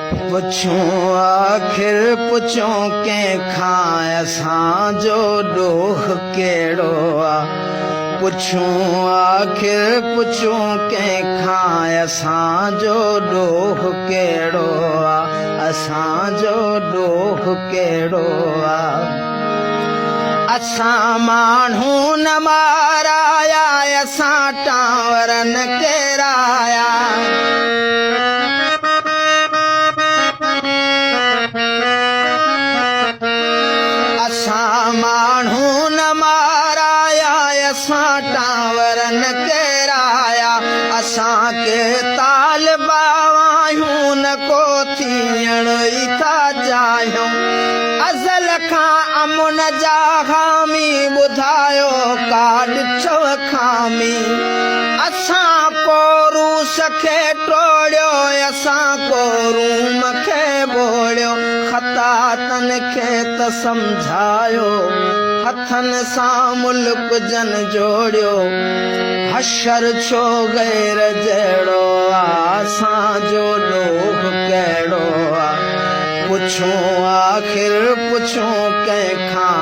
पुछूं आखिर पुछूं कंहिंखां असांजो ॾोह कहिड़ो आहे। पुछूं आखिर पुछूं कंहिंखां असांजो ॾोह कहिड़ो आहे। असांजो ॾोह कहिड़ो आहे। असां माण्हू न माराया असां टांवर न केराया। असां माण्हू न माराया असां टांवर न केराया। असां के तालिबा आहियूं न को थियण ई था चाहियूं। अज़ल खां अमुन जा हामी ॿुधायो का ॾिठव खामी। असां को रूस खे टोड़ियो असां को रूम खे ॿोड़ियो। ख़तातन खे त सम्झायो हथनि सां मुल्क जन जोड़ियो। हशर छो गैर जहिड़ो आहे। असांजो ॾोह कहिड़ो आहे। पुछूं आखिर पुछूं कंहिंखां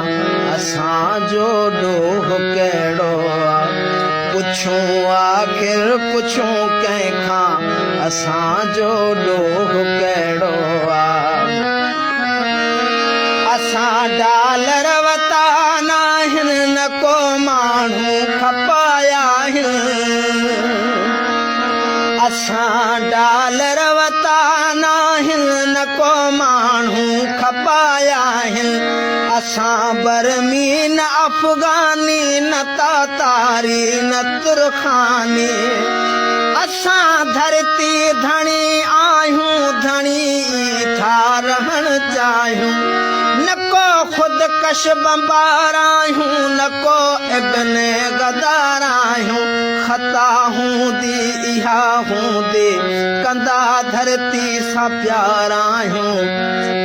असांजो ॾोह कहिड़ो आहे। पुछूं आखिर पुछूं कंहिंखां असांजो ॾोह कहिड़ो आहे। असां डालर वता नाहिनि न को माण्हू खपाया आहिनि। असां डालर वता नाहिनि न को माण्हू खपाया आहिनि। असां बर्मी न अफ़गानी न तातारी न तुरखानी। असां धरती धणी आहियूं धणी था रहण चाहियूं। न को ख़ुदकश बम्बार आहियूं न को इब्ने गदार आहियूं। ख़ता हूंदी इहा हूंदी कंदा धरती सां प्यार आहियूं।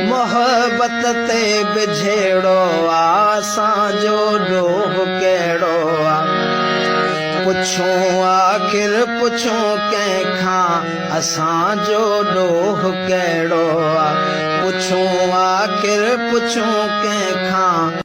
मोहबत ते बिझेड़ो आहे असांजो ॾोह कहिड़ो आहे। पुछूं आखिर पुछूं कंहिंखां असांजो ॾोह कहिड़ो आहे। पुछूं आखिर पुछूं कंहिंखां